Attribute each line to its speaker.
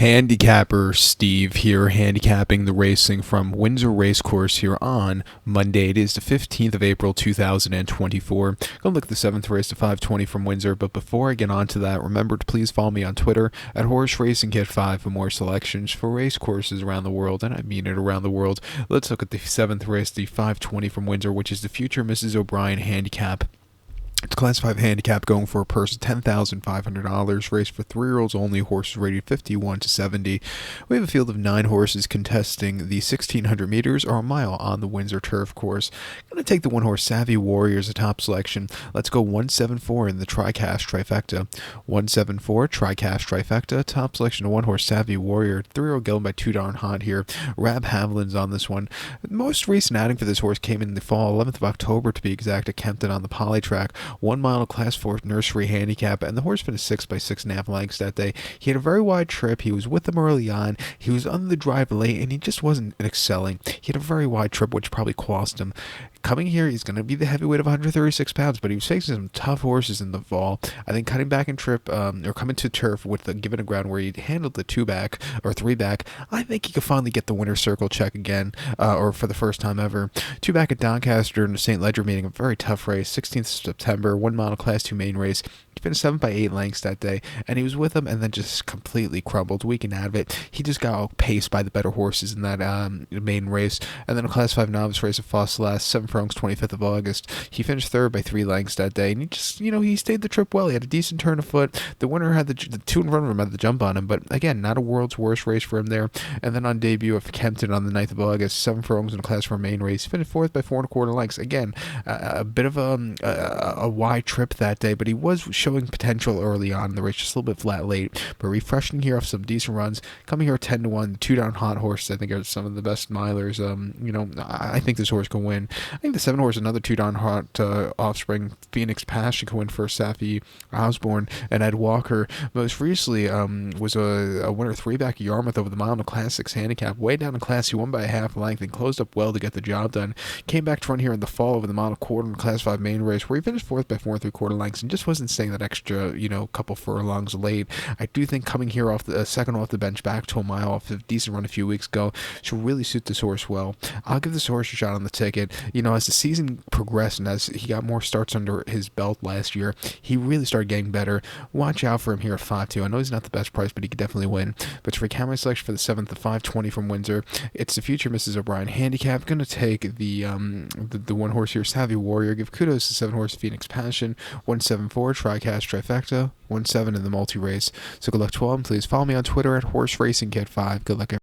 Speaker 1: Handicapper Steve here, handicapping the racing from Windsor Racecourse here on Monday. It is the 15th of April, 2024. Gonna look at the 7th race to 520 from Windsor, but before I get on to that, remember to please follow me on Twitter at Horse Racing Kit 5 for more selections for race courses around the world, and I mean it around the world. Let's look at the 7th race, the 520 from Windsor, which is the future Mrs. O'Brien handicap. It's Class 5 handicap going for a purse of $10,500. Race for 3-year-olds only. Horses rated 51 to 70. We have a field of 9 horses contesting the 1,600 meters or a mile on the Windsor turf course. Going to take the 1-horse Savvy Warrior as a top selection. Let's go 174 in the TriCast trifecta. 174 TriCast trifecta. Top selection of 1-horse Savvy Warrior. 3-year-old gelding by Too Darn Hot here. Rab Havlin's on this one. The most recent outing for this horse came in the fall, 11th of October to be exact, at Kempton on the Poly track. 1 mile Class 4 nursery handicap, and the horse finished 6 by 6.5 lengths that day. He had a very wide trip. He was with them early on. He was on the drive late, and he just wasn't excelling. He had a very wide trip, which probably cost him. Coming here, he's going to be the heavyweight of 136 pounds, but he was facing some tough horses in the fall. I think cutting back in trip, or coming to turf with the given a ground where he handled the 2-back or 3-back, I think he could finally get the winner's circle check again, or for the first time ever. 2-back at Doncaster in the St. Ledger meeting, a very tough race, 16th of September, 1 mile Class 2 main race. He finished 7 by 8 lengths that day, and he was with them and then just completely crumbled. Weekend out of it, he just got outpaced by the better horses in that main race. And then a Class 5 novice race at Fossilast, 7 furlongs, 25th of August. He finished 3rd by 3 lengths that day, and he just, he stayed the trip well. He had a decent turn of foot. The winner had the 2 in front of him had the jump on him, but again, not a world's worst race for him there. And then on debut at Kempton on the 9th of August, 7 furlongs in a Class 4 main race. Finished 4th by 4 1/4 lengths. Again, a bit of a wide trip that day, but he was showing potential early on in the race, just a little bit flat late, but refreshing here off some decent runs. Coming here 10 to 1, 2 Darn Hot horses I think are some of the best milers. I think this horse can win. I think the 7 horse, another 2 Darn Hot offspring, Phoenix Passion, can win for Safi Osborne, and Ed Walker most recently was a winner 3-back Yarmouth over the mile in a Class 6 handicap, way down in class. He won by a half length and closed up well to get the job done. Came back to run here in the fall over the mile and quarter in the Class 5 main race, where he finished 4th by 4 3/4 lengths and just wasn't staying that extra couple furlongs late. I do think coming here off the second off the bench back to a mile off a decent run a few weeks ago should really suit this horse well. I'll give this horse a shot on the ticket. As the season progressed and as he got more starts under his belt last year, he really started getting better. Watch out for him here at 5-2. I know he's not the best price, but he could definitely win. But for camera selection for the 7th, the 520 from Windsor, it's the future Mrs. O'Brien handicap. Going to take the 1 horse here, Savvy Warrior. Give kudos to 7 horse Phoenix Passion. 174 TriCast trifecta. 1-7 in the multi-race. So good luck to all, and please follow me on Twitter at Horse Racing Kit 5. Good luck, everyone.